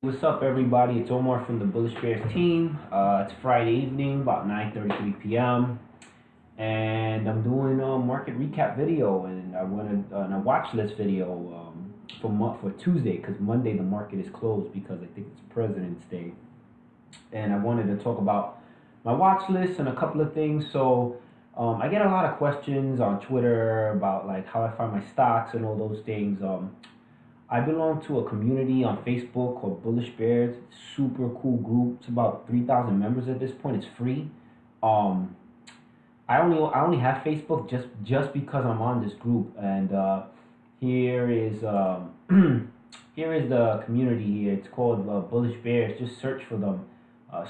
What's up, everybody? It's Omar from the Bullish Bears team. It's Friday evening, about 9:33 p.m., and I'm doing a market recap video, and I wanted a watch list video for Tuesday because Monday the market is closed because I think it's President's Day, and I wanted to talk about my watch list and a couple of things. I get a lot of questions on Twitter about like how I find my stocks and all those things. I belong to a community on Facebook called Bullish Bears. Super cool group. It's about 3,000 members at this point. It's free. Um, I only have Facebook just because I'm on this group. And here is here is the community here. It's called Bullish Bears. Just search for them.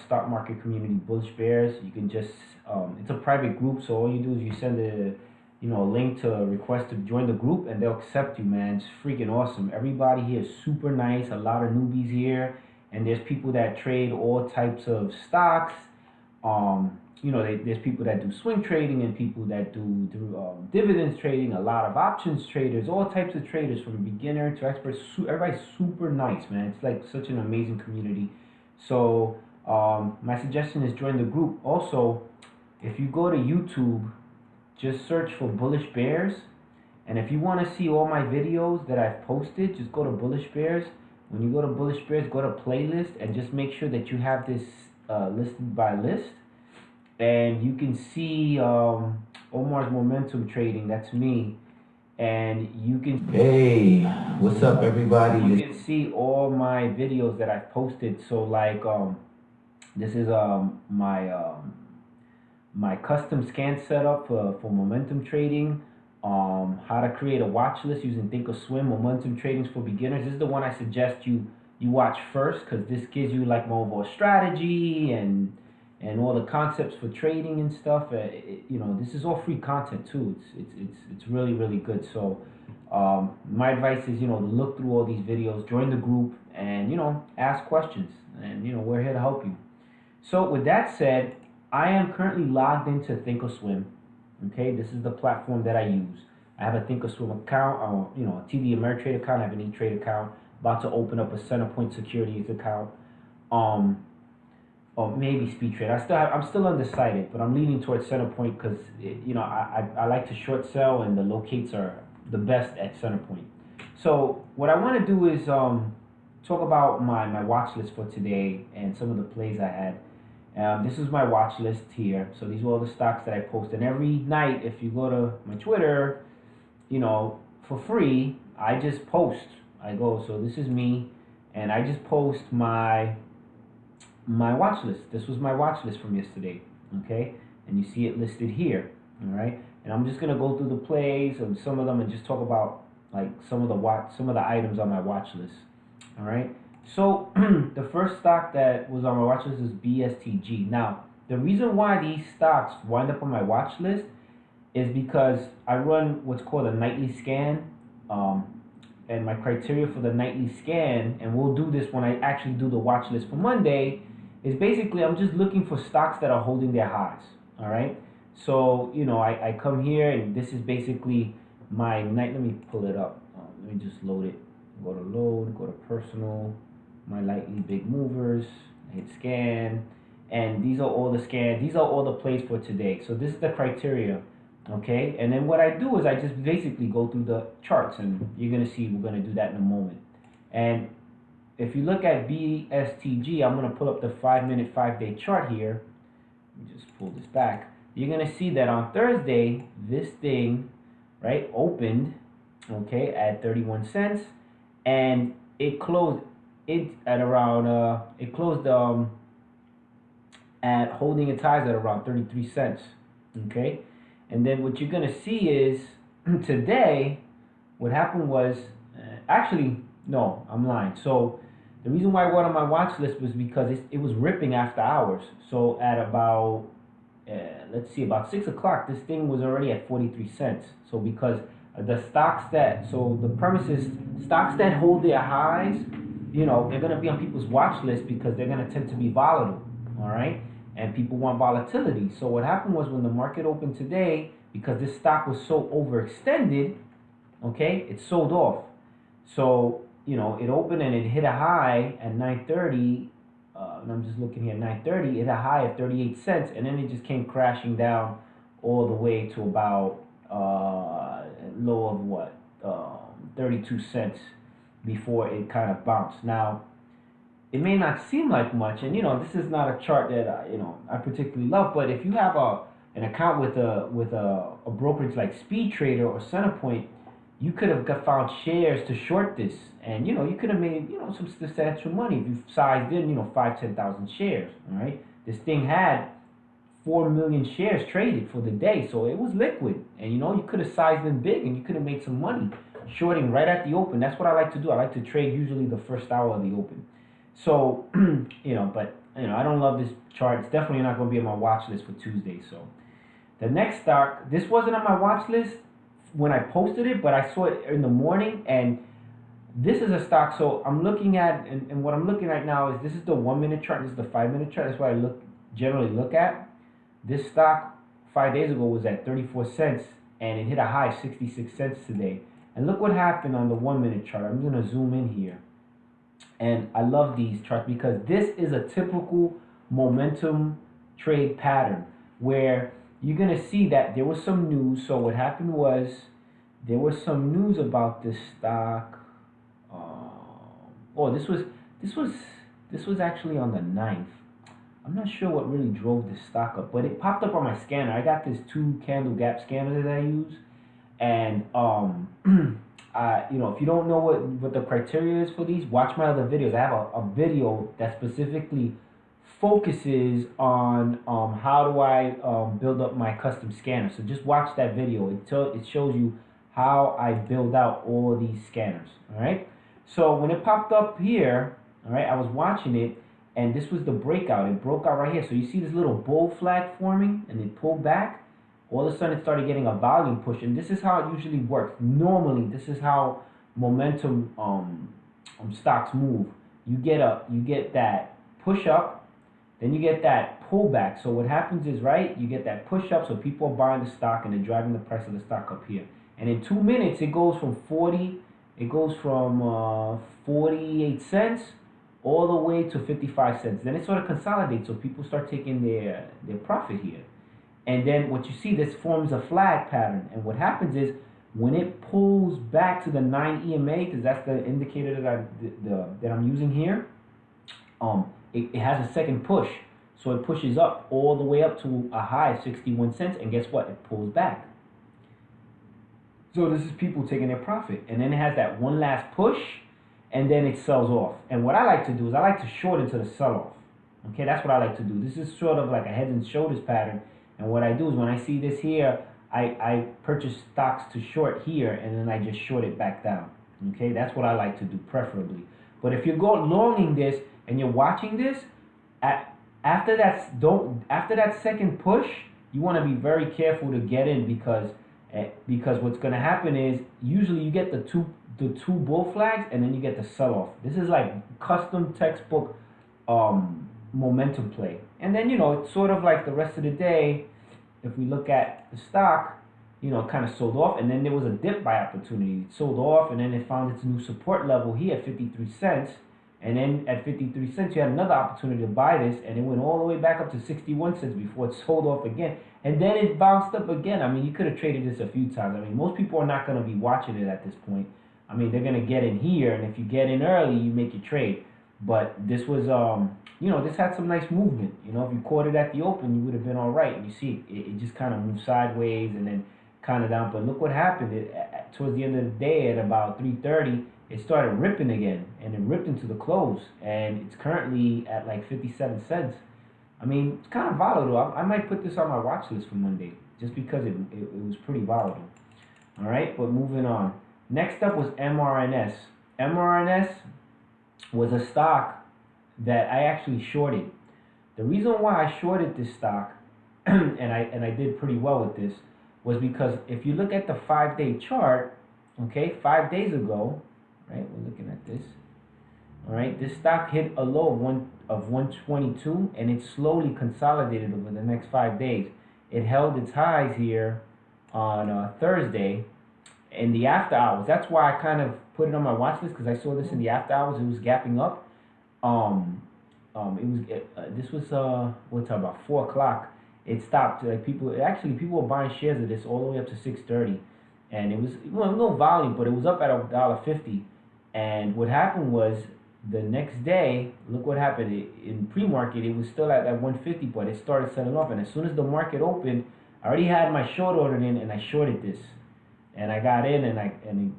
Stock market community Bullish Bears. You can just it's a private group, so all you do is you send a link to request to join the group, and they'll accept you, man. It's freaking awesome. Everybody here is super nice. A lot of newbies here, and there's people that trade all types of stocks. There's people that do swing trading and people that do dividends trading. A lot of options traders, all types of traders from beginner to expert. Everybody's super nice, man. It's like such an amazing community. My suggestion is join the group. Also, if you go to YouTube, just search for Bullish Bears. And if you want to see all my videos that I've posted, just go to Bullish Bears. When you go to Bullish Bears, go to playlist and just make sure that you have this listed by list. And you can see Omar's Momentum Trading. That's me. And you can... Hey, what's up, everybody? You can see all my videos that I've posted. So like this is my custom scan setup for momentum trading, how to create a watch list using thinkorswim. Momentum trading for beginners. This is the one I suggest you watch first because this gives you like more of a strategy and all the concepts for trading and stuff. This is all free content too. It's really really good. So my advice is to look through all these videos, join the group, and ask questions, and we're here to help you. So with that said, I am currently logged into thinkorswim. Okay, this is the platform that I use. I have a thinkorswim account, a TD Ameritrade account. I have an E-Trade account. About to open up a Centerpoint Securities account, or maybe Speed Trade. I'm still undecided, but I'm leaning towards Centerpoint because I like to short sell, and the locates are the best at Centerpoint. So what I want to do is talk about my watch list for today and some of the plays I had. This is my watch list here. So these are all the stocks that I post. And every night, if you go to my Twitter, for free, I just post. So this is me, and I just post my watch list. This was my watch list from yesterday, okay? And you see it listed here, all right? And I'm just gonna go through the plays and some of them and just talk about like some of the items on my watch list, all right? So the first stock that was on my watch list is BSTG. Now, the reason why these stocks wind up on my watch list is because I run what's called a nightly scan. And my criteria for the nightly scan, and we'll do this when I actually do the watch list for Monday, is basically I'm just looking for stocks that are holding their highs. All right. So, I come here, and this is basically my night. Let me pull it up. Let me just load it. Go to load, go to personal. My lightly big movers, hit scan, and these are all the plays for today. So this is the criteria, okay? And then what I do is I just basically go through the charts, and you're gonna see we're gonna do that in a moment. And if you look at BSTG, I'm gonna pull up the 5-minute 5-day chart here. Let me just pull this back. You're gonna see that on Thursday, this thing, right, opened, okay, at 31 cents, and it closed at holding its highs at around 33 cents, okay? And then what you're gonna see is today what happened was actually no, I'm lying. So the reason why I went on my watch list was because it was ripping after hours. So at about about 6 o'clock, this thing was already at 43 cents. So because the premise is stocks that hold their highs, they're going to be on people's watch list because they're going to tend to be volatile, all right? And people want volatility. So what happened was when the market opened today, because this stock was so overextended, okay, it sold off. So, it opened and it hit a high at 9:30. And I'm just looking here, 9:30, it hit a high of 38 cents, and then it just came crashing down all the way to about low of what, 32 cents before it kind of bounced. Now, it may not seem like much, and this is not a chart that I particularly love. But if you have an account with a brokerage like Speed Trader or Centerpoint, you could have found shares to short this, and you could have made some substantial money if you sized in 5-10,000 shares. All right, this thing had 4 million shares traded for the day, so it was liquid, and you could have sized in big, and you could have made some money shorting right at the open. That's what I like to do. I like to trade usually the first hour of the open. So, but I don't love this chart. It's definitely not going to be on my watch list for Tuesday. So, the next stock, this wasn't on my watch list when I posted it, but I saw it in the morning, and this is a stock. So I'm looking at, and what I'm looking at now is this is the 1 minute chart. This is the 5 minute chart. That's what I generally look at. This stock 5 days ago was at 34 cents, and it hit a high 66 cents today. And look what happened on the 1 minute chart. I'm going to zoom in here. And I love these charts because this is a typical momentum trade pattern where you're going to see that there was some news. So what happened was there was some news about this stock. This was actually on the 9th. I'm not sure what really drove this stock up, but it popped up on my scanner. I got this 2 candle gap scanner that I use, and if you don't know what the criteria is for these, watch my other videos. I have a video that specifically focuses on how do I build up my custom scanner. So just watch that video. It shows you how I build out all these scanners. All right. So when it popped up here, all right, I was watching it, and this was the breakout. It broke out right here. So you see this little bull flag forming, and it pulled back. All of a sudden, it started getting a volume push, and this is how it usually works. Normally, this is how momentum stocks move. You get that push up, then you get that pullback. So what happens is, right, you get that push up, so people are buying the stock and they're driving the price of the stock up here. And in 2 minutes, it goes from 48 cents all the way to 55 cents. Then it sort of consolidates, so people start taking their profit here. And then what you see, this forms a flag pattern. And what happens is when it pulls back to the 9 EMA, because that's the indicator that I'm using here, it has a second push. So it pushes up all the way up to a high of 61 cents. And guess what? It pulls back. So this is people taking their profit. And then it has that one last push, and then it sells off. And what I like to do is I like to short into the sell-off. Okay, that's what I like to do. This is sort of like a head and shoulders pattern. And what I do is when I see this here, I purchase stocks to short here, and then I just short it back down. Okay, that's what I like to do preferably. But if you're longing this and you're watching this, after that second push, you want to be very careful to get in because what's going to happen is usually you get the two bull flags, and then you get the sell off. This is like custom textbook momentum play. And then it's sort of like the rest of the day. If we look at the stock, it kind of sold off, and then there was a dip buy opportunity. It sold off, and then it found its new support level here at 53 cents. And then at 53 cents, you had another opportunity to buy this, and it went all the way back up to 61 cents before it sold off again. And then it bounced up again. I mean, you could have traded this a few times. I mean, most people are not going to be watching it at this point. I mean, they're going to get in here, and if you get in early, you make your trade. But this was, this had some nice movement. If you caught it at the open, you would have been all right. And you see, it just kind of moved sideways and then kind of down. But look what happened. Towards the end of the day at about 3:30, it started ripping again. And it ripped into the close. And it's currently at like 57 cents. I mean, it's kind of volatile. I might put this on my watch list for Monday just because it was pretty volatile. All right, but moving on. Next up was MRNS. MRNS was a stock that I actually shorted. The reason why I shorted this stock, and I did pretty well with this, was because if you look at the 5-day chart, okay, 5 days ago, right, we're looking at this, all right, this stock hit a low of 122, and it slowly consolidated over the next 5 days. It held its highs here on Thursday, in the after hours. That's why I kind of put it on my watch list, because I saw this in the after hours. It was gapping up. Um, this was what's about 4 o'clock. It stopped. Like people were buying shares of this all the way up to 6:30, and it was, well, no volume, but it was up at $1.50. And what happened was, the next day, look what happened. In pre-market, it was still at that 150, but it started selling off. And as soon as the market opened, I already had my short ordered in, and I shorted this, and I got in, and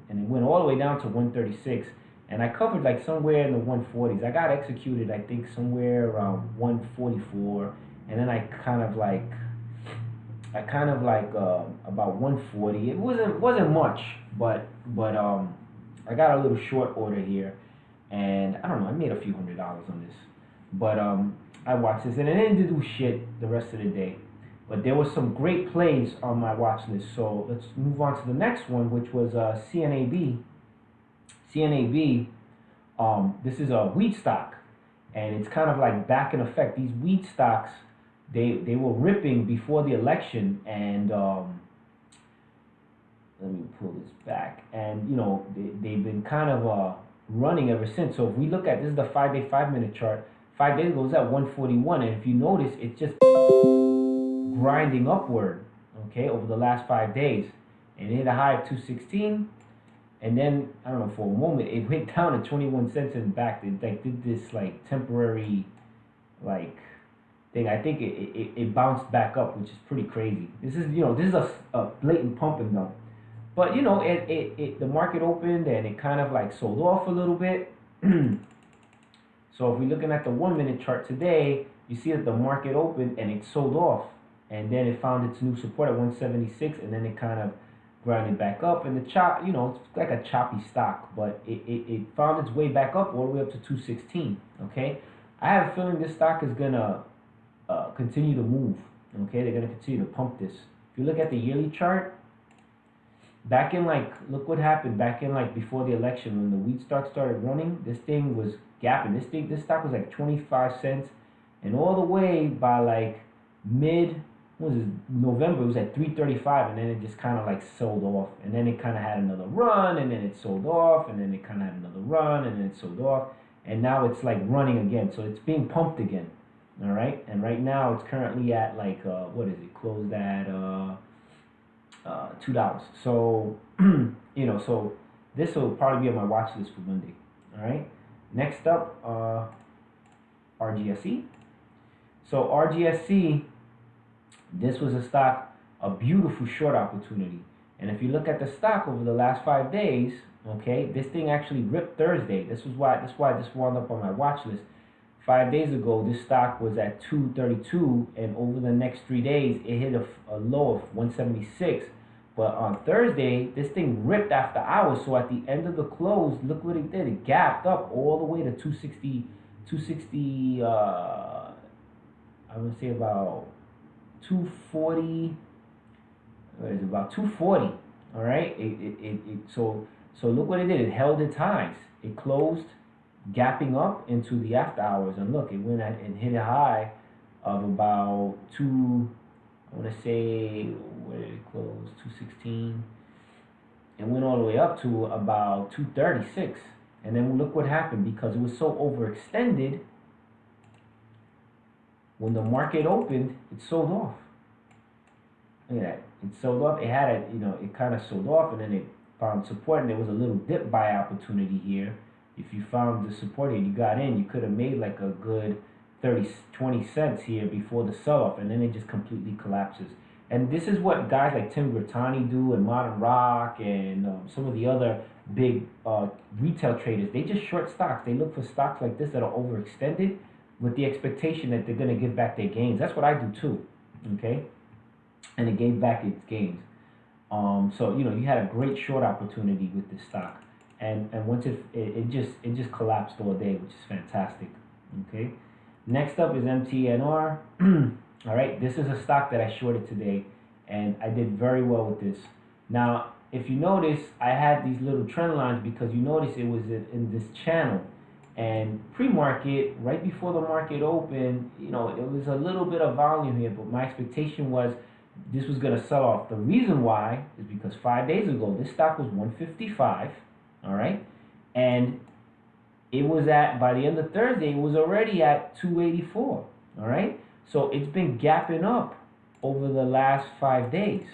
it went all the way down to 136, and I covered like somewhere in the 140s. I got executed, I think, somewhere around 144, and then about 140. It wasn't much, but I got a little short order here, and I don't know. I made a few $100s on this, but I watched this, and it didn't do shit the rest of the day. But there was some great plays on my watch list. So let's move on to the next one, which was CNAB. CNAB, this is a wheat stock, and it's kind of like back in effect. These wheat stocks, they were ripping before the election, and let me pull this back. And they've been kind of running ever since. So if we look at, this is the 5-day, 5-minute chart. 5 days ago it was at 141, and if you notice, it's just grinding upward, okay, over the last 5 days, and it hit a high of 216, and then I don't know, for a moment it went down to 21 cents and back. It like did this like temporary like thing. I think it bounced back up, which is pretty crazy. This is a blatant pump and dump. But the market opened and it kind of like sold off a little bit. So if we're looking at the 1-minute chart today, you see that the market opened and it sold off, and then it found its new support at 176, and then it kind of grounded back up. And the chop, it's like a choppy stock, but it found its way back up all the way up to 216. Okay, I have a feeling this stock is gonna continue to move. Okay, they're gonna continue to pump this. If you look at the yearly chart, back in look what happened back in before the election, when the wheat stock started running, this thing was gapping. This stock was like 25 cents, and all the way by mid, what was it, November, it was at 335, and then it just kind of sold off, and then it kind of had another run, and then it sold off, and then it kind of had another run, and then it sold off, and now it's running again. So it's being pumped again. All right, and right now it's currently at what is it, closed at $2. So so this will probably be on my watch list for Monday. All right, next up, RGSE. So RGSE, this was a stock, a beautiful short opportunity. And if you look at the stock over the last 5 days, okay, this thing actually ripped Thursday. That's why this wound up on my watch list. 5 days ago, this stock was at 232, and over the next 3 days, it hit a low of 176. But on Thursday, this thing ripped after hours. So at the end of the close, look what it did. It gapped up all the way to 260. I would say about 240. What is it, about 240? All right. So look what it did. It held its highs. It closed gapping up into the after hours, and look, it went at and hit a high of about I want to say, where did it close? 216. It went all the way up to about 236, and then look what happened, because it was so overextended. When the market opened, it sold off. Look at that. It sold off. It had it kind of sold off, and then it found support, and there was a little dip buy opportunity here. If you found the support here, you got in, you could have made like a good 20 cents here before the sell-off, and then it just completely collapses. And this is what guys like Tim Grittani do, and Modern Rock, and some of the other big retail traders. They just short stocks. They look for stocks like this that are overextended with the expectation that they're going to give back their gains. That's what I do too, okay? And it gave back its gains. So you had a great short opportunity with this stock, and once it just collapsed all day, which is fantastic. Okay, next up is MTNR. All right, this is a stock that I shorted today, and I did very well with this. Now, if you notice, I had these little trend lines because you notice it was in this channel, and pre-market, right before the market opened, there was a little bit of volume here, but my expectation was this was going to sell off. The reason why is because 5 days ago this stock was 155, all right, and it was at, by the end of Thursday, it was already at 284. All right, so it's been gapping up over the last 5 days.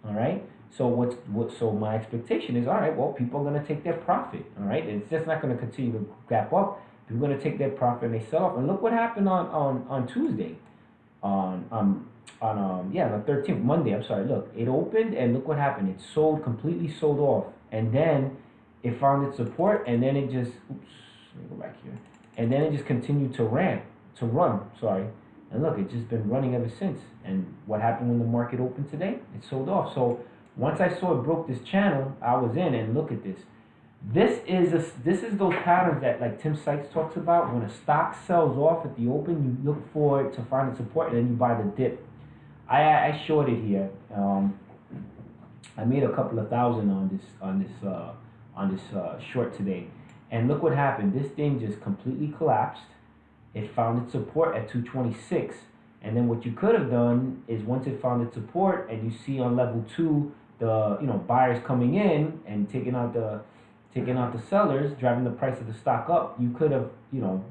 All right, so so my expectation is, all right, well, people are gonna take their profit. All right, it's just not gonna continue to gap up. People are gonna take their profit and they sell off. And look what happened on Tuesday, on yeah, the 13th, Monday. I'm sorry. Look, it opened and look what happened. It sold, completely sold off, and then it found its support, and then it just, oops, let me go back here, and then it just continued to run. Sorry, and look, it's just been running ever since. And what happened when the market opened today? It sold off. So once I saw it broke this channel, I was in, and look at this. This is those patterns that, like Tim Sykes talks about. When a stock sells off at the open, you look for it to find its support, and then you buy the dip. I shorted here. I made a couple of thousand on this short today, and look what happened. This thing just completely collapsed. It found its support at 226, and then what you could have done is, once it found its support, and you see on level 2 the buyers coming in and taking out the sellers, driving the price of the stock up, you could have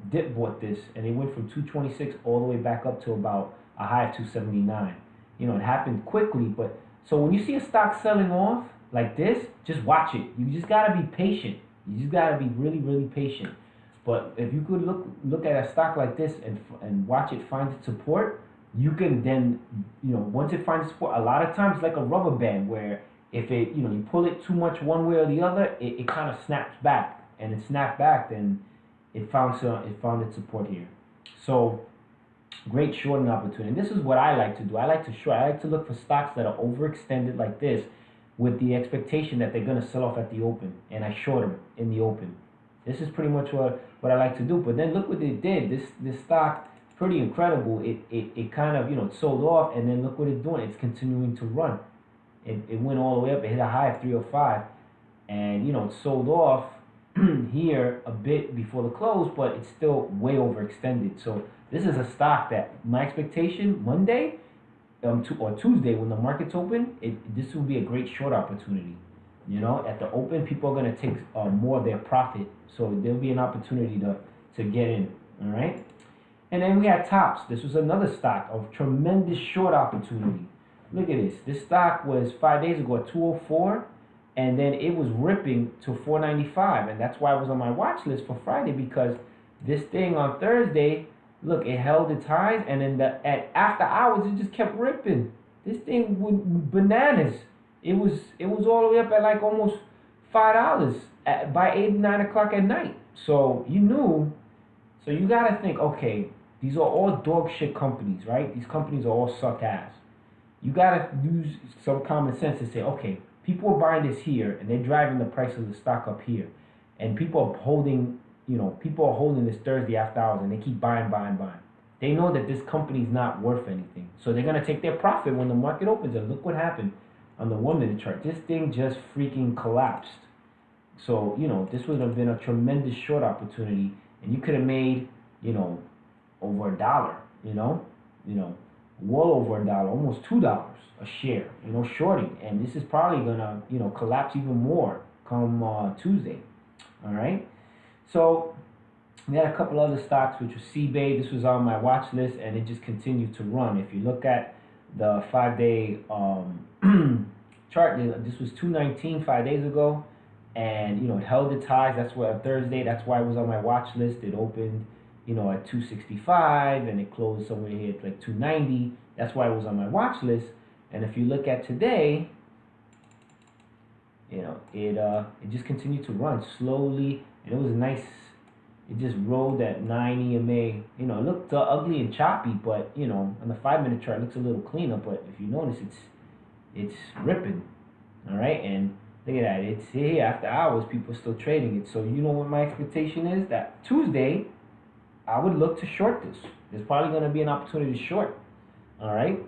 dip bought this, and it went from 226 all the way back up to about a high of 279. It happened quickly, but so when you see a stock selling off like this, just watch it. You just gotta be patient. You just gotta be really, really patient. But if you could look at a stock like this and watch it find its support, you can then once it finds support, a lot of times like a rubber band, where if it you pull it too much one way or the other, it kind of snaps back, and it snapped back, then it found its support here. So great shorting opportunity. And this is what I like to do. I like to short. I like to look for stocks that are overextended like this, with the expectation that they're going to sell off at the open, and I short them in the open. This is pretty much what I like to do. But then look what it did. This stock, pretty incredible. It kind of it sold off, and then look what it's doing. It's continuing to run. It went all the way up. It hit a high of 305, and it sold off here a bit before the close, but it's still way overextended. So this is a stock that my expectation Monday or Tuesday, when the market's open, this will be a great short opportunity. At the open, people are going to take more of their profit, so there'll be an opportunity to get in. All right. And then we had Tops. This was another stock of tremendous short opportunity. Look at this. This stock was 5 days ago at 204, and then it was ripping to 495, and that's why it was on my watch list for Friday, because this thing on Thursday, look, it held its highs, and then at after hours it just kept ripping. This thing went bananas. It was all the way up at like almost $5 by 8, 9 o'clock at night. So you knew. So you gotta think, okay, these are all dog shit companies, right? These companies are all suck ass. You gotta use some common sense to say, okay, people are buying this here, and they're driving the price of the stock up here, and people are holding this Thursday after hours, and they keep buying. They know that this company's not worth anything, so they're gonna take their profit when the market opens. And look what happened on the 1-minute chart. This thing just freaking collapsed. So this would have been a tremendous short opportunity, and you could have made over $1. Well over $1, almost $2 a share. Shorting, and this is probably gonna collapse even more come Tuesday. All right. So we had a couple other stocks, which was CBay. This was on my watch list, and it just continued to run. If you look at the 5-day chart, this was 219 5 days ago, and it held its highs. That's why Thursday. That's why it was on my watch list. It opened at 265, and it closed somewhere here at like 290. That's why it was on my watch list. And if you look at today, it just continued to run slowly, and it was nice. It just rolled at 9 EMA. It looked ugly and choppy, but on the 5-minute chart, it looks a little cleaner. But if you notice, it's ripping. All right, and look at that. It's here after hours. People are still trading it. So what my expectation is, that Tuesday, I would look to short this. There's probably going to be an opportunity to short. All right.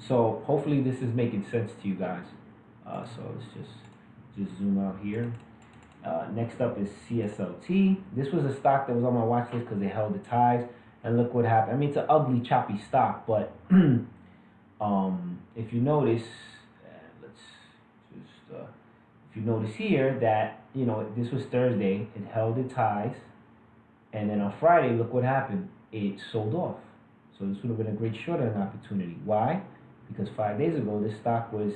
So hopefully this is making sense to you guys. So let's just zoom out here. Next up is CSLT. This was a stock that was on my watch list because it held its highs. and look what happened. I mean, it's an ugly, choppy stock, but if you notice, let's just if you notice here that this was Thursday, it held its highs, and then on Friday, look what happened. It sold off. So this would have been a great short-term opportunity. Why? Because 5 days ago, this stock was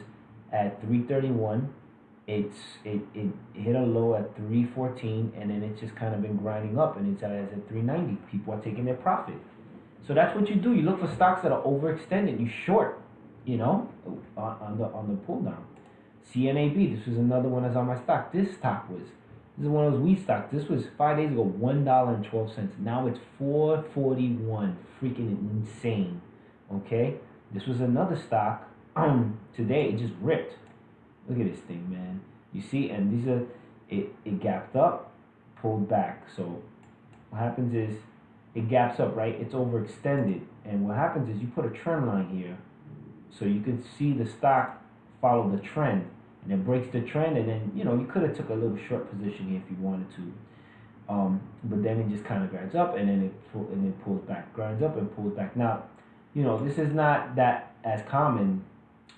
at 331. It hit a low at 314, and then it's just kind of been grinding up, and it's at 390. People are taking their profit. So that's what you do. You look for stocks that are overextended. You short, on the pull down. CNAB. This was another one that's on my stock. This is one of those wheat stocks. This was 5 days ago, $1.12. Now it's $4.41. Freaking insane. Okay? This was another stock. Today it just ripped. Look at this thing, man. You see, and these are it gapped up, pulled back. So what happens is it gaps up, right? It's overextended. And what happens is you put a trend line here so you can see the stock follow the trend. And it breaks the trend, and then you could have took a little short position here if you wanted to, but then it just kind of grinds up, and then it pulls back, grinds up and pulls back. Now, this is not that as common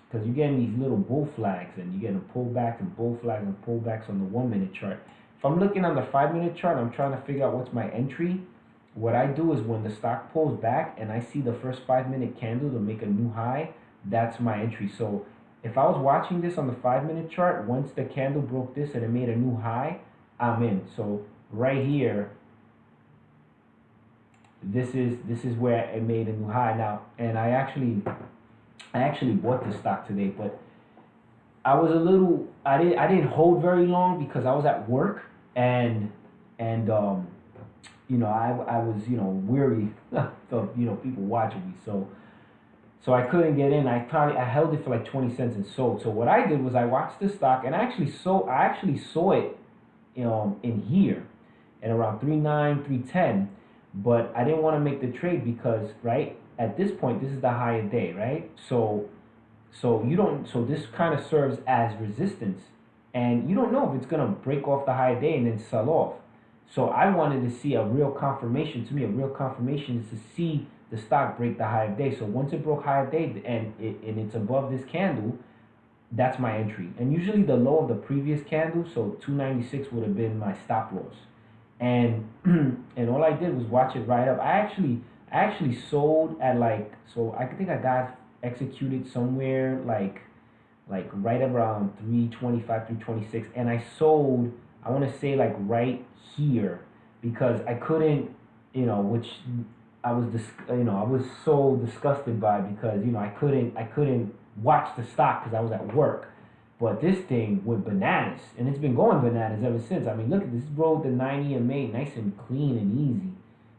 because you're getting these little bull flags, and you're getting pullbacks and bull flags and pullbacks on the 1-minute chart. If I'm looking on the 5-minute chart, I'm trying to figure out what's my entry. What I do is when the stock pulls back and I see the first 5-minute candle to make a new high, that's my entry. So if I was watching this on the 5-minute chart, once the candle broke this and it made a new high, I'm in. So right here, this is where it made a new high now. And I actually bought this stock today, but I was I didn't hold very long because I was at work, and I was weary of people watching me, so I couldn't get in. I held it for like 20 cents and sold. So what I did was I watched the stock, and I actually saw it in here at around 3.9, 3.10, but I didn't want to make the trade because right at this point this is the higher day, right? So this kind of serves as resistance, and you don't know if it's gonna break off the higher day and then sell off. So I wanted to see a real confirmation. To me, a real confirmation is to see the stock break the higher day. So once it broke higher day and it's above this candle, that's my entry. And usually the low of the previous candle, so 296 would have been my stop loss. And and all I did was watch it right up. I actually sold at I think I got executed somewhere like right around 325, 326, and I sold, I want to say like right here, because I couldn't, which I was I was so disgusted by, because I couldn't watch the stock because I was at work. But this thing went bananas, and it's been going bananas ever since. I mean, look at this, rode the 90 and made nice and clean and easy,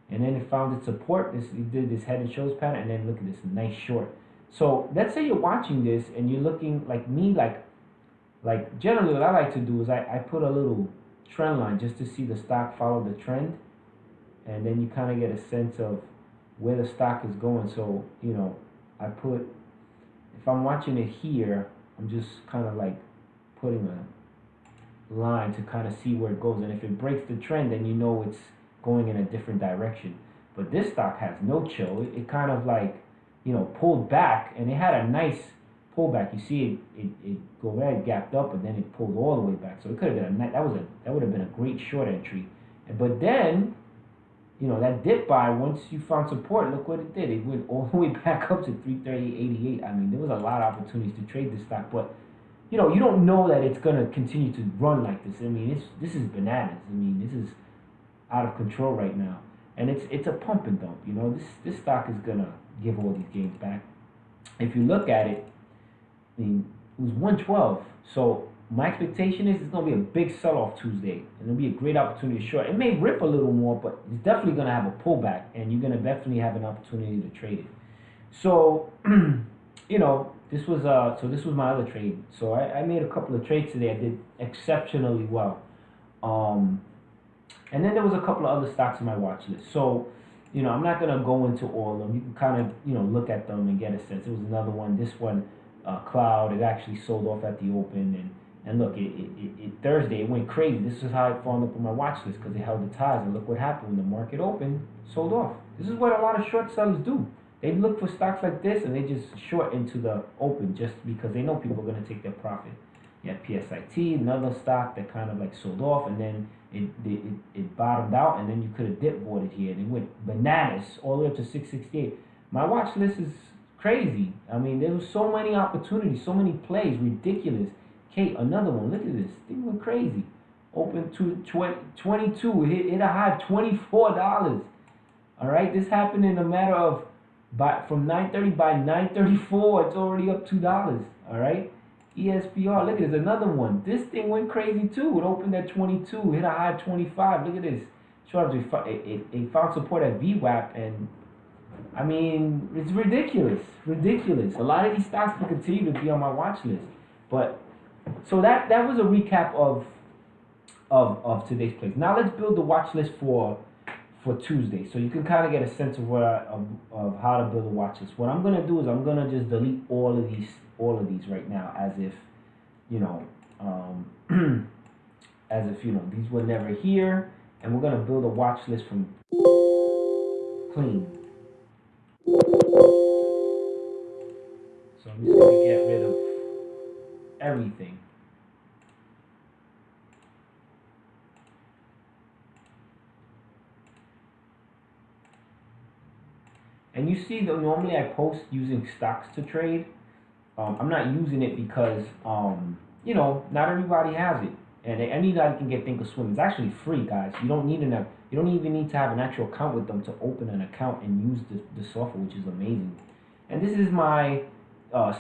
and then it found its support. It did this head and shoulders pattern, and then look at this nice short. So let's say you're watching this and you're looking like me, like generally what I like to do is I put a little trend line just to see the stock follow the trend, and then you kind of get a sense of where the stock is going. So if I'm watching it here, I'm just kind of like putting a line to kind of see where it goes, and if it breaks the trend, then it's going in a different direction. But this stock has no chill. It kind of like pulled back, and it had a nice pullback. You see it go right, gapped up, and then it pulled all the way back. So it could have been that would have been a great short entry. But then that dip buy, once you found support, look what it did. It went all the way back up to 330.88. I mean, there was a lot of opportunities to trade this stock, but you don't know that it's gonna continue to run like this. I mean, this is bananas. I mean, this is out of control right now, and it's a pump and dump. This stock is gonna give all these gains back. If you look at it, I mean, it was 112. So my expectation is it's gonna be a big sell-off Tuesday, and it'll be a great opportunity to short. It may rip a little more, but it's definitely gonna have a pullback, and you're gonna definitely have an opportunity to trade it. So, this was my other trade. So I made a couple of trades today. I did exceptionally well. And then there was a couple of other stocks in my watch list. So, I'm not gonna go into all of them. You can kind of look at them and get a sense. There was another one. This one, Cloud. It actually sold off at the open, And look, it Thursday it went crazy. This is how it followed up on my watch list because it held the ties. And look what happened when the market opened, sold off. This is what a lot of short sellers do. They look for stocks like this and they just short into the open just because they know people are going to take their profit. You have PSIT, another stock that kind of like sold off, and then it bottomed out, and then you could have dip bought it here, and it went bananas all the way up to 668. My watch list is crazy. I mean, there was so many opportunities, so many plays, ridiculous. Kate, another one. Look at this. Thing went crazy. Open to 22. Hit a high of $24. All right, this happened in a matter of from 9:30 by 9:34. It's already up $2. All right. ESPR, look at this, another one. This thing went crazy too. It opened at 22, hit a high of 25. Look at this. It found support at VWAP, and I mean, it's ridiculous, ridiculous. A lot of these stocks will continue to be on my watch list. But so that was a recap of today's plays. Now let's build the watch list for Tuesday, so you can kind of get a sense of of how to build a watch list. What I'm gonna do is I'm gonna just delete all of these right now, as if as if these were never here, and we're gonna build a watch list from clean. So I'm just gonna get rid of everything. And you see that normally I post using stocks to trade. I'm not using it because not everybody has it, and anybody can get Thinkorswim. It's actually free, guys. You don't even need to have an actual account with them to open an account and use the software, which is amazing. And this is my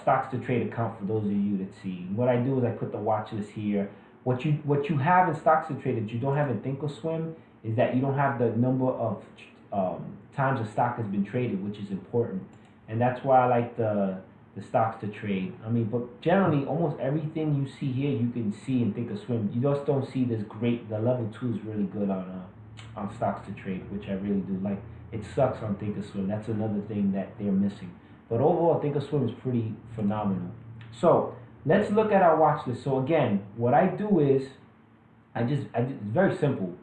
stocks to trade account for those of you that see. What I do is I put the watch list here. What you have in stocks to trade that you don't have in Thinkorswim is that you don't have the number of times a stock has been traded, which is important, and that's why I like the stocks to trade. I mean, but generally, almost everything you see here, you can see in Thinkorswim. You just don't see this great. The level 2 is really good on stocks to trade, which I really do like. It sucks on Thinkorswim. That's another thing that they're missing. But overall, Thinkorswim is pretty phenomenal. So let's look at our watch list. So again, what I do is it's very simple.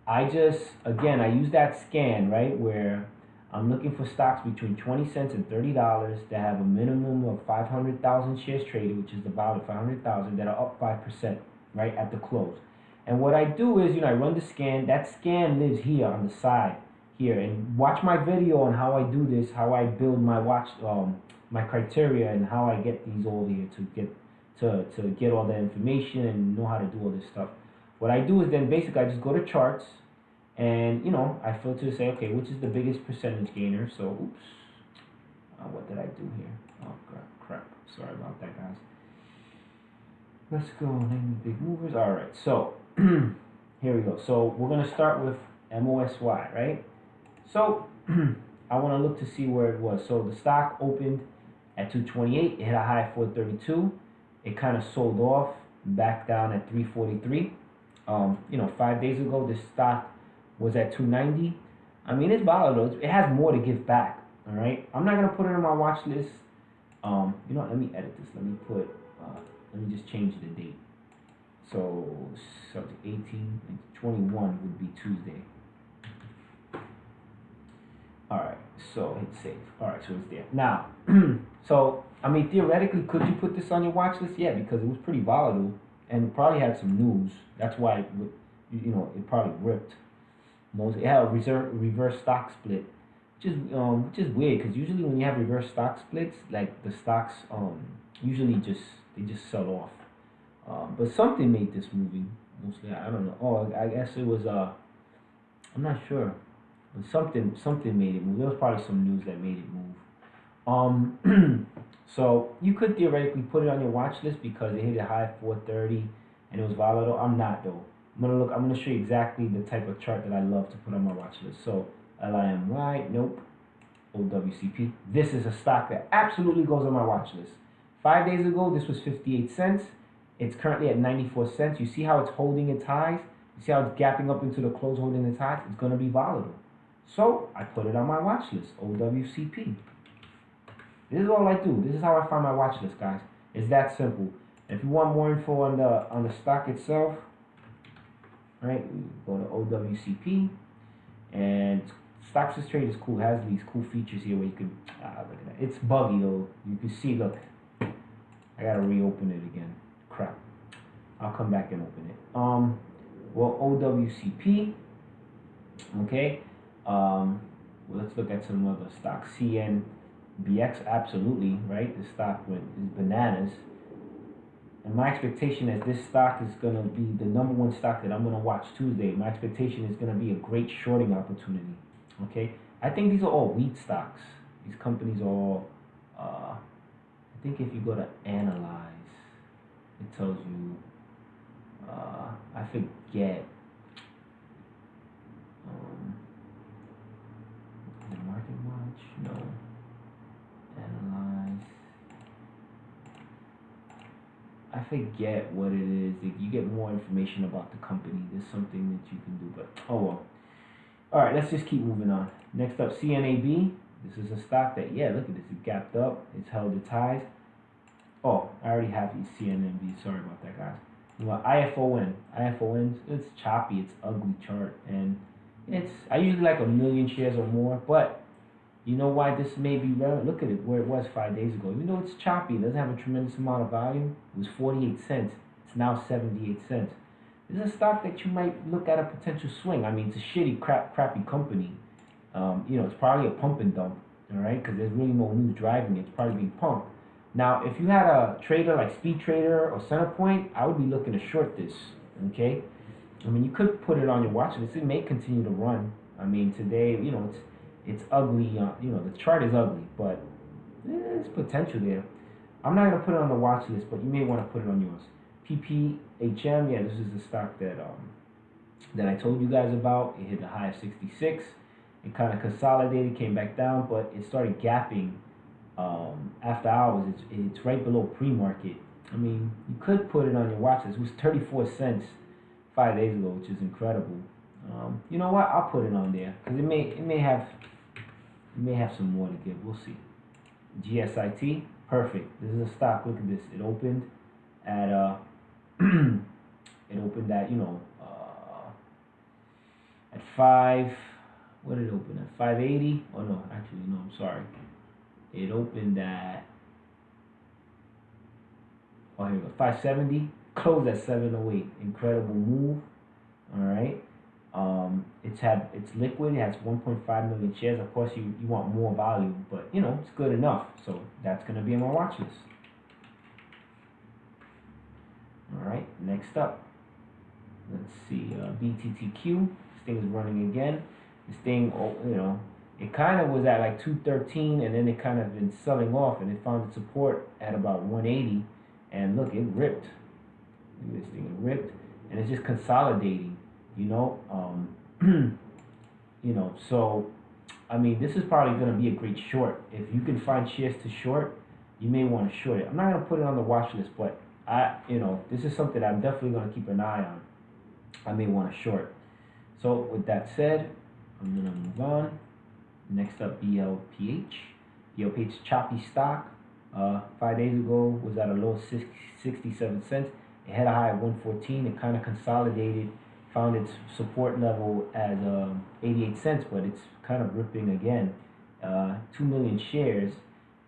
I use that scan, right, where I'm looking for stocks between 20 cents and $30 that have a minimum of 500,000 shares traded, which is about 500,000 that are up 5%, right, at the close. And what I do is, I run the scan. That scan lives here on the side here, and watch my video on how I do this, how I build my my criteria, and how I get these over here to get all the information and know how to do all this stuff. What I do is then basically I just go to charts, and I filter to say, okay, which is the biggest percentage gainer. So oops, what did I do here? Oh crap, sorry about that, guys. Let's go name the big movers. All right, so here we go. So we're gonna start with MOSY, right? So I want to look to see where it was. So the stock opened at 228. It hit a high of 432. It kind of sold off back down at 343. 5 days ago, this stock was at 290. I mean, it's volatile. It has more to give back. All right. I'm not gonna put it on my watch list. Let me edit this. Let me just change the date. So subject 18 and 21 would be Tuesday. All right. So hit save. All right. So it's there now. So I mean, theoretically, could you put this on your watch list? Yeah, because it was pretty volatile. And it probably had some news. That's why it probably ripped. It had a reverse stock split, which is weird because usually when you have reverse stock splits, like the stocks usually just sell off. But something made this moving. Mostly, I don't know. Oh, I guess it was I'm not sure, but something made it move. There was probably some news that made it move. So you could theoretically put it on your watch list because it hit a high at 430 and it was volatile. I'm not though. I'm gonna show you exactly the type of chart that I love to put on my watch list. So LIMY, nope. OWCP. This is a stock that absolutely goes on my watch list. 5 days ago, this was 58 cents. It's currently at 94 cents. You see how it's holding its highs? You see how it's gapping up into the close holding its highs? It's gonna be volatile. So I put it on my watch list, OWCP. This is all I do. This is how I find my watch list, guys. It's that simple. If you want more info on the stock itself, right, go to OWCP, and Stocks is Trade is cool. It has these cool features here where you can look at that. It's buggy though. You can see. Look, I gotta reopen it again. Crap. I'll come back and open it. Well, OWCP. Okay. Well, let's look at some other stocks. CNBX, absolutely right. This stock is bananas. And my expectation is this stock is going to be the number one stock that I'm going to watch Tuesday. My expectation is going to be a great shorting opportunity. Okay, I think these are all wheat stocks. These companies are all. I think if you go to analyze, it tells you. I forget. The market watch, no. Analyze. I forget what it is. You get more information about the company. There's something that you can do, but oh well. All right, let's just keep moving on. Next up, CNAB. This is a stock that, yeah, look at this. It gapped up. It's held its highs. Oh, I already have these CNNB. Sorry about that, guys. You know, IFON. IFON, it's choppy. It's ugly chart. And I usually like 1 million shares or more, but you know why this may be relevant? Look at it where it was 5 days ago. Even though it's choppy, it doesn't have a tremendous amount of volume. It was 48 cents. It's now 78 cents. This is a stock that you might look at a potential swing. I mean, it's a shitty, crappy company. It's probably a pump and dump, all right? Because there's really no news driving it. It's probably being pumped. Now, if you had a trader like Speed Trader or Centerpoint, I would be looking to short this, okay? I mean, you could put it on your watch list. It may continue to run. I mean, today, it's ugly. The chart is ugly, but there's potential there. I'm not gonna put it on the watch list, but you may want to put it on yours. PPHM, yeah, this is the stock that I told you guys about. It hit a high of 66. It kind of consolidated, came back down, but it started gapping after hours. It's right below pre-market. I mean, you could put it on your watch list. It was 34 cents 5 days ago, which is incredible. You know what? I'll put it on there because it may have some more to give. We'll see. GSIT, perfect. This is a stock. Look at this. It opened at at 5. What did it open at? 580. Oh no, actually no. I'm sorry. It opened at here we go. 570. Closed at 708. Incredible move. All right. It's liquid. It has 1.5 million shares. Of course, you want more volume, but it's good enough. So that's gonna be on my watch list. All right. Next up, let's see. BTTQ. This thing is running again. This thing, it kind of was at like 213, and then it kind of been selling off, and it found its support at about 180, and look, it ripped. Look at this thing, it ripped, and it's just consolidating. So I mean, this is probably going to be a great short. If you can find shares to short, you may want to short it. I'm not going to put it on the watch list, but this is something I'm definitely going to keep an eye on. I may want to short. So with that said, I'm going to move on. Next up, BLPH. BLPH choppy stock. 5 days ago was at a low of 67 cents. It had a high of 114. It kind of consolidated, found its support level as 88 cents, but it's kind of ripping again. 2 million shares.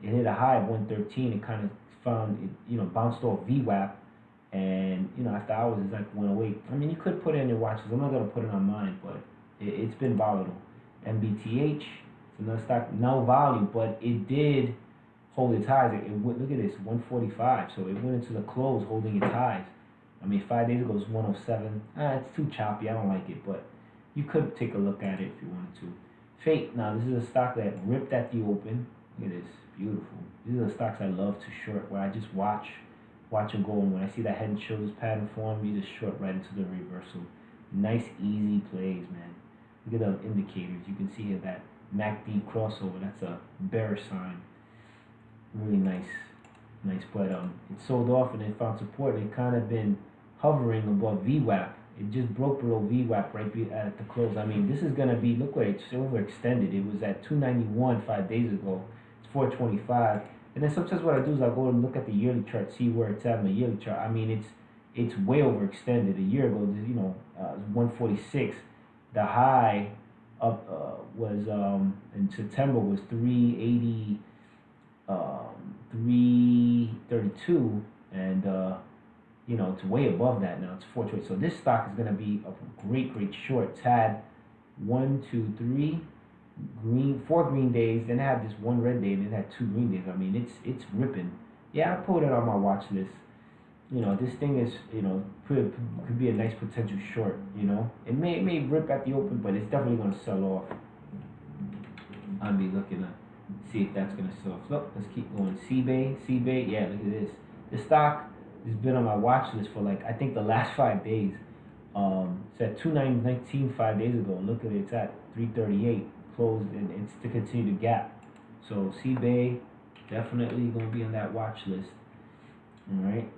It hit a high of 113. It kind of found it, bounced off VWAP, and after hours it's like 108. I mean, you could put it on your watches. I'm not gonna put it on mine, but it's been volatile. MBTH, it's another stock, no value, but it did hold its highs. It went, look at this, 145. So it went into the close holding its highs. I mean, 5 days ago it was 107. It's too choppy. I don't like it, but you could take a look at it if you wanted to. Fate. Now this is a stock that ripped at the open. Look at this, beautiful. These are the stocks I love to short, where I just watch them go, and when I see that head and shoulders pattern form, you just short right into the reversal. Nice, easy plays, man. Look at the indicators. You can see here that MACD crossover. That's a bearish sign. Really nice but it sold off and it found support. It kind of been hovering above VWAP. It just broke below VWAP right at the close. I mean, this is gonna be, look where it's overextended. It was at 291 5 days ago. It's 425. And then sometimes what I do is I go and look at the yearly chart, see where it's at on the yearly chart. I mean, it's way overextended. A year ago, 146. The high up was in September was 380, 332, and it's way above that now. It's 420. So this stock is going to be a great short. It's had one, two, three four green days. Then it had this one red day, and it had two green days. I mean, it's ripping. Yeah, I put it on my watch list. This thing is could be a nice potential short. It may rip at the open, but it's definitely going to sell off. I'll be looking to see if that's going to sell off. So let's keep going. CBay, yeah, look at this. This stock has been on my watch list for I think the last 5 days. It's at 219 5 days ago. Look at it, it's at 338 closed, and it's to continue to gap. So CBay definitely going to be on that watch list. All right.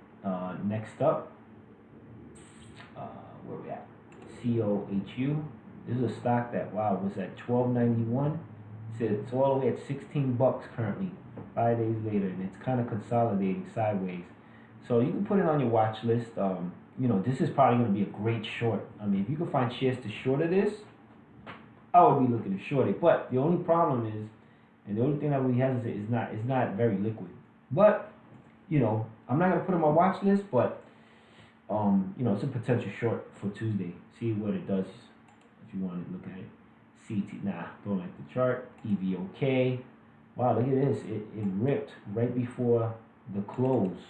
Next up, where we at? COHU. This is a stock that was at $12.91. It's all the way at $16 currently. 5 days later, and it's kind of consolidating sideways. So you can put it on your watch list. This is probably going to be a great short. I mean, if you can find shares to short of this, I would be looking to short it. But the only problem is, and the only thing that we hesitate is it's not very liquid. But I'm not gonna put it on my watch list, but it's a potential short for Tuesday. See what it does if you want to look at it. CT, don't like the chart. EVOK. Wow, look at this. It ripped right before the close.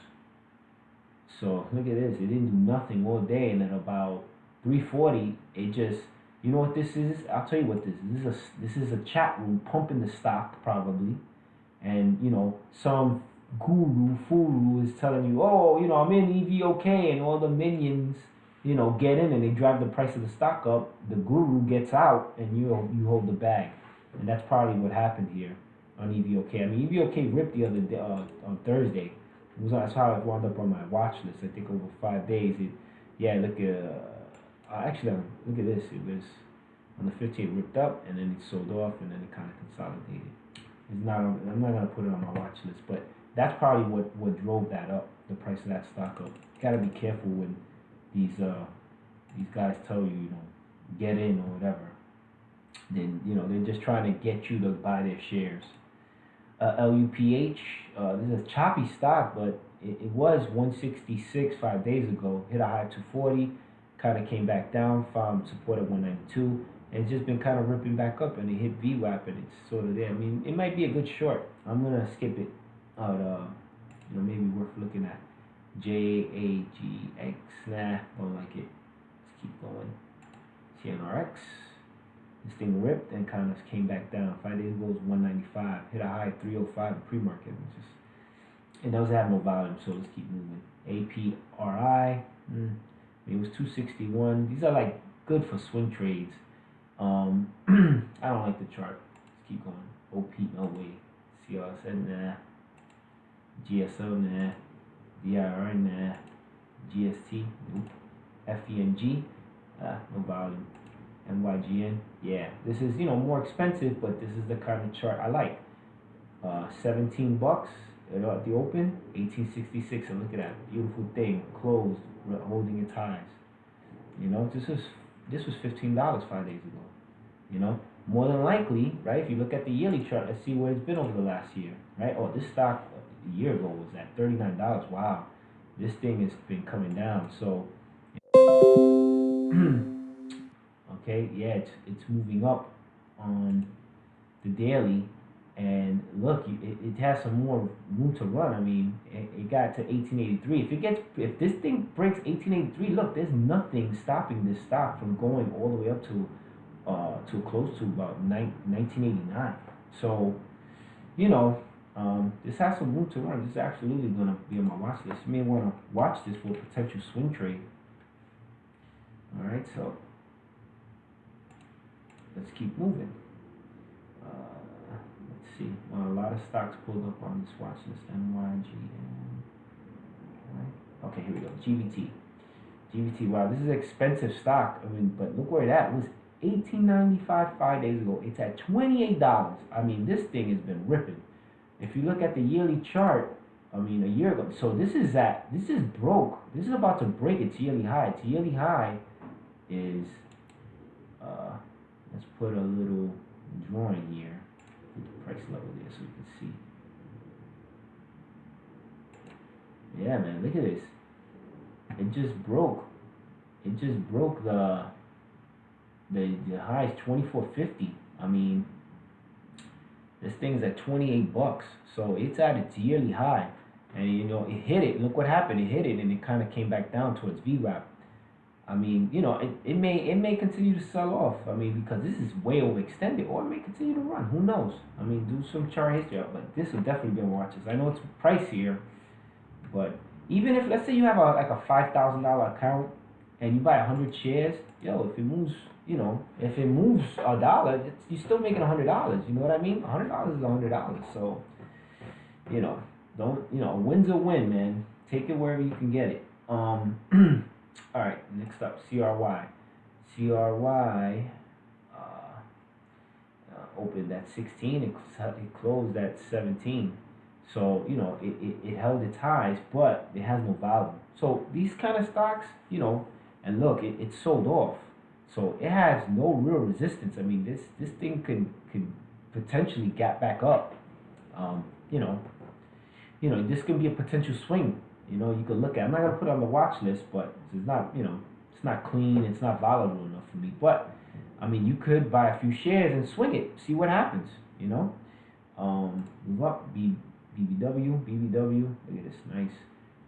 So look at this. It didn't do nothing all day, and at about 3:40, it just. You know what this is? I'll tell you what this is. This is a chat room pumping the stock probably, and some furu is telling you, oh, I'm in EVOK, and all the minions, get in and they drive the price of the stock up. The guru gets out, and you hold the bag, and that's probably what happened here on EVOK. I mean, EVOK ripped the other day on Thursday. That's how it wound up on my watch list. I think over 5 days. Actually, look at this. It was on the 15th ripped up, and then it sold off, and then it kind of consolidated. I'm not gonna put it on my watch list, but that's probably what drove that up, the price of that stock up. You gotta be careful when these guys tell you, get in or whatever. Then they're just trying to get you to buy their shares. LUPH, this is a choppy stock, but it was 166 5 days ago. Hit a high of 240. Kind of came back down, found support at 192, and it's just been kind of ripping back up, and it hit VWAP, and it's sort of there. I mean, it might be a good short. I'm gonna skip it out. Maybe worth looking at. JAGX, don't like it. Let's keep going. CNRX, this thing ripped and kind of came back down. 5 days ago it was 195, hit a high of 305 in pre-market, and those have no volume, so let's keep moving. APRI. It was 261. These are good for swing trades. I don't like the chart. Let's keep going. OP, no way. CLSN, nah. GSO, nah. DIR, nah. GST, nope. FENG, no volume. NYGN, yeah. This is more expensive, but this is the kind of chart I like. $17 at the open, 1866, and look at that beautiful thing, closed, holding its highs. This was $15 5 days ago. More than likely, right? If you look at the yearly chart, let's see where it's been over the last year, right? Oh, this stock a year ago was at $39. Wow, this thing has been coming down. So, okay, yeah, it's moving up on the daily. And look, it has some more room to run. I mean, it got to 1883. If this thing breaks 1883, look, there's nothing stopping this stock from going all the way up to close to about 1989. So, this has some room to run. This is absolutely gonna be on my watch list. You may want to watch this for a potential swing trade. All right, so let's keep moving. See, a lot of stocks pulled up on this watch list. NYGN. Okay, here we go. GBT. Wow, this is an expensive stock. I mean, but look where it at. It was $18.95 5 days ago. It's at $28. I mean, this thing has been ripping. if you look at the yearly chart, I mean a year ago. So this is broke. This is about to break its yearly high. Its yearly high is let's put a little drawing here. Put the price level there so you can see. Yeah, man, look at this. It just broke. It just broke the high is 24.50. I mean, this thing's at 28 bucks, so it's at its yearly high, and you know it hit it. Look what happened. It hit it, and it kind of came back down towards VWAP. I mean, you know, it may continue to sell off. I mean, because this is way overextended, or it may continue to run. Who knows? I mean, do some chart history, but this will definitely be watches. I know it's pricier, but even if, let's say you have like a $5,000 account and you buy 100 shares, yo, if it moves, you know, if it moves a dollar, you're still making $100. You know what I mean? $100 is $100. So, you know, a win's a win, man. Take it wherever you can get it. All right, next up, CRY. CRY opened at 16. It closed at 17. So, you know, it held its highs, but it has no volume. So these kind of stocks, you know, and look, it sold off. So it has no real resistance. I mean, this thing could potentially gap back up. You know, this could be a potential swing. You know, you could look at. I'm not gonna put it on the watch list, but it's not, you know, it's not clean. It's not volatile enough for me. But I mean, you could buy a few shares and swing it, see what happens. You know, move up, BBW. Look at this,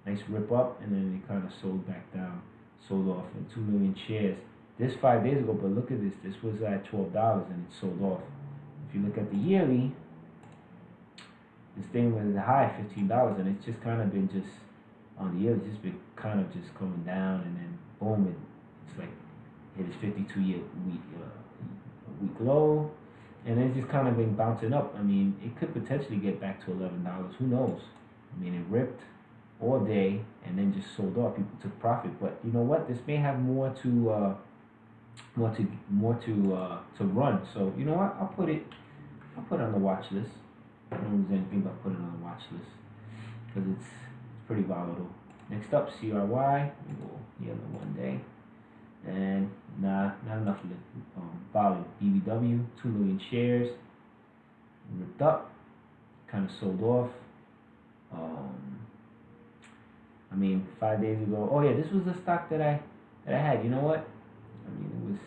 nice rip up, and then it kind of sold back down, sold off in 2 million shares. This 5 days ago, but look at this. This was at $12 and it sold off. If you look at the yearly, this thing was the high $15, and it's just kind of been just on the year. It's just been kind of just coming down, and then boom, it's like hit its 52-year week low, and it's just kind of been bouncing up. I mean, it could potentially get back to $11. Who knows? I mean, it ripped all day and then just sold off. People took profit, but you know what? This may have more to run. So you know what? I'll put it on the watch list. I don't lose anything by putting it on the watch list because it's pretty volatile. Next up, CRY. We go here on the 1 day. And not enough of the volume. BBW, 2 million shares, ripped up, kind of sold off. I mean, 5 days ago. Oh yeah, this was the stock that I had. You know what? I mean, it was.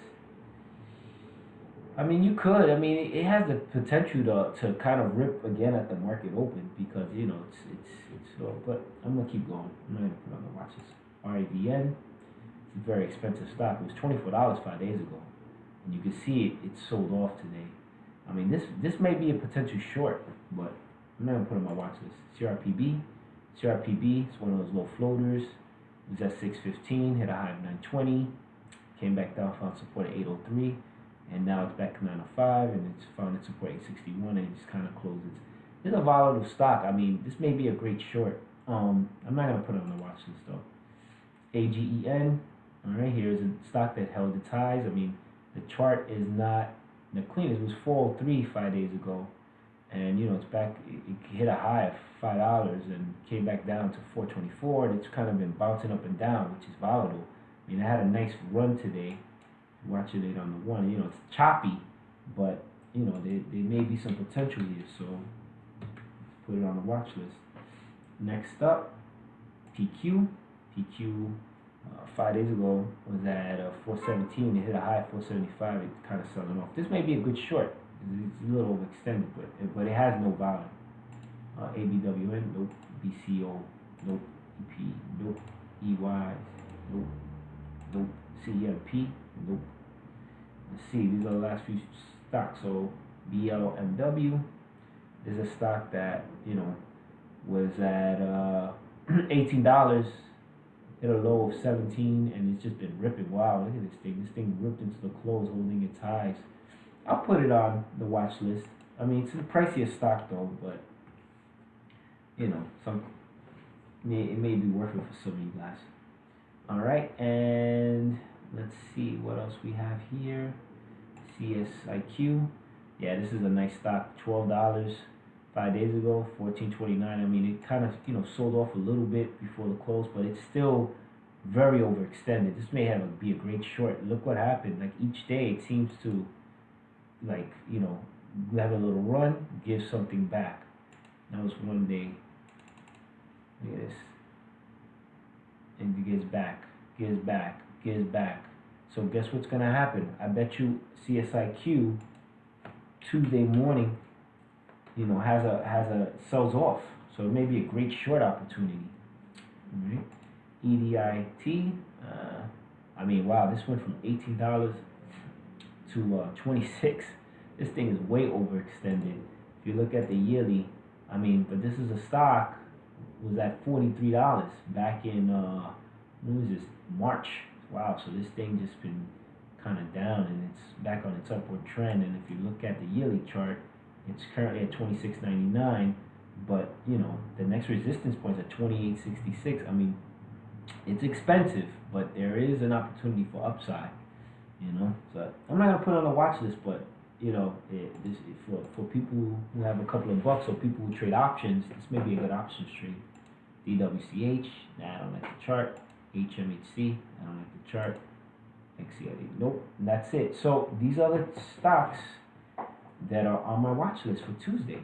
I mean, you could. I mean, it has the potential to kind of rip again at the market open because you know it's slow. But I'm gonna keep going. I'm not gonna put on the watches. RAVN. It's a very expensive stock. It was $24 5 days ago, and you can see it sold off today. I mean, this may be a potential short, but I'm not gonna put it on my watch list. CRPB is one of those low floaters. It was at 615, hit a high of 920, came back down, found support at 803, and now it's back to 905, and it's found its support at 861, and it just kind of closes. It's a volatile stock. I mean, this may be a great short. I'm not gonna put it on the watch list though. AGEN. All right, here's a stock that held its highs. I mean, the chart is not the cleanest. It was 403 5 days ago, and you know it's back. It hit a high of $5 and came back down to 424, and it's kind of been bouncing up and down, which is volatile. I mean, it had a nice run today. Watching it on the 1, you know, it's choppy, but you know there may be some potential here, so put it on the watch list. Next up, PQ. 5 days ago was at 417. It hit a high of 475. It's kind of selling off. This may be a good short. It's a little overextended, but it has no volume. ABWN, nope. BCO, nope. EP, nope. EY, nope. CEMP, nope. Let's see. These are the last few stocks. So BLMW is a stock that you know was at $18. Hit a low of 17, and it's just been ripping. Wow, look at this thing. This thing ripped into the close, holding its highs. I'll put it on the watch list. I mean, it's a pricier stock though, but you know, it may be worth it for some of you guys. All right, and let's see what else we have here. CSIQ. Yeah, this is a nice stock. $12. 5 days ago, 14.29. I mean, it kind of sold off a little bit before the close, but it's still very overextended. This may be a great short. Look what happened. Like each day, it seems to like have a little run, give something back. That was one day. Look at this. And it gives back, gives back, gives back. So guess what's gonna happen? I bet you CSIQ Tuesday morning, has a sells off. So it may be a great short opportunity. All right. EDIT. I mean, wow, this went from $18 to 26. This thing is way overextended. If you look at the yearly, I mean, but this is a stock was at $43 back in when was this? March. Wow, so this thing just been kind of down and it's back on its upward trend. And if you look at the yearly chart, it's currently at 26.99, but the next resistance point is at 28.66. I mean, it's expensive, but there is an opportunity for upside. So I'm not gonna put it on the watch list, but for people who have a couple of bucks or people who trade options, this may be a good options trade. DWCH, nah, I don't like the chart. HMHC, I don't like the chart. XCID, nope. And that's it. So these are the stocks that are on my watch list for Tuesday.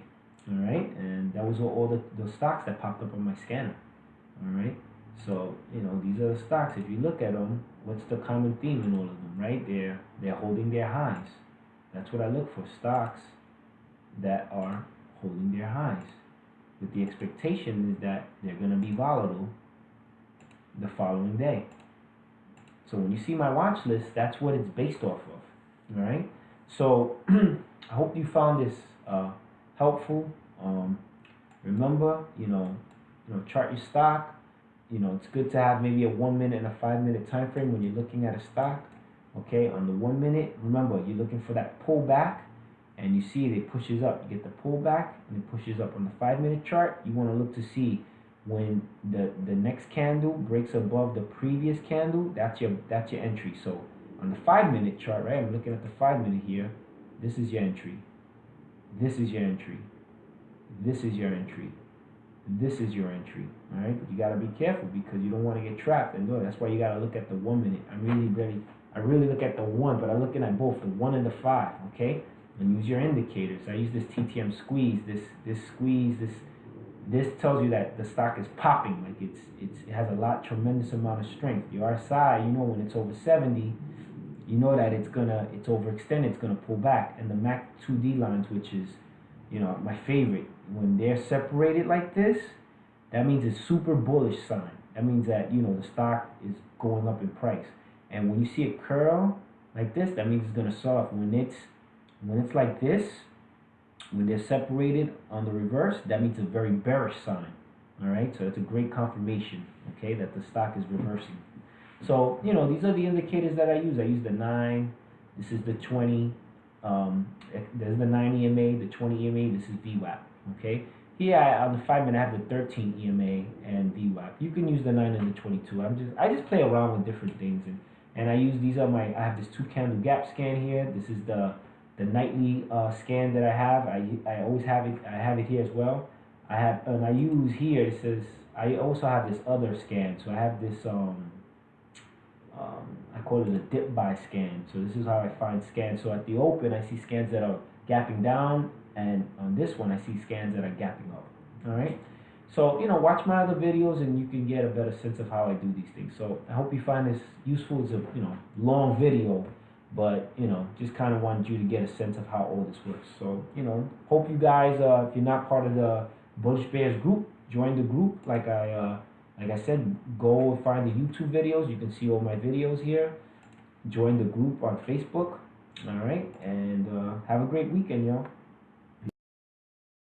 All right, and that was all the stocks that popped up on my scanner. All right, so these are the stocks. If you look at them, what's the common theme in all of them? Right, they're holding their highs. That's what I look for, stocks that are holding their highs. With the expectation is that they're going to be volatile the following day. So when you see my watch list, that's what it's based off of. All right. So I hope you found this helpful. Remember, chart your stock. It's good to have maybe a 1 minute and a 5 minute time frame when you're looking at a stock. Okay, on the 1 minute, remember you're looking for that pullback, and you see it pushes up. You get the pullback and it pushes up. On the 5 minute chart, you want to look to see when the next candle breaks above the previous candle. That's your entry. So on the 5 minute chart, right? I'm looking at the 5 minute here. This is your entry. This is your entry. This is your entry. This is your entry. All right, but you gotta be careful because you don't want to get trapped. And that's why you gotta look at the 1 minute. I really look at the one, but I'm looking at both the 1 and the 5. Okay, and use your indicators. I use this TTM squeeze. This squeeze. This tells you that the stock is popping. Like it has a tremendous amount of strength. The RSI, when it's over 70, that it's overextended. It's gonna pull back. And the MAC 2D lines, which is my favorite, when they're separated like this, that means it's super bullish sign. That means that the stock is going up in price. And when you see it curl like this, that means it's gonna sell off. When it's like this, when they're separated on the reverse, that means a very bearish sign. All right, so it's a great confirmation, okay, that the stock is reversing. So these are the indicators that I use. I use the 9. This is the 20. There's the 9 EMA, the 20 EMA. This is VWAP. Okay. Here on the 5 minute, I have the 13 EMA and VWAP. You can use the 9 and the 22. I just play around with different things, and I use these I have this 2 candle gap scan here. This is the nightly scan that I have. I always have it. I have it here as well. I use here. It says I also have this other scan. So I have this I call it a dip buy scan. So this is how I find scans. So at the open, I see scans that are gapping down, and on this one, I see scans that are gapping up. All right. So watch my other videos, and you can get a better sense of how I do these things. So I hope you find this useful. It's a long video, but just kind of wanted you to get a sense of how all this works. So hope you guys, if you're not part of the Bullish Bears group, join the group. Like I said, go find the YouTube videos. You can see all my videos here. Join the group on Facebook. All right, and have a great weekend, y'all.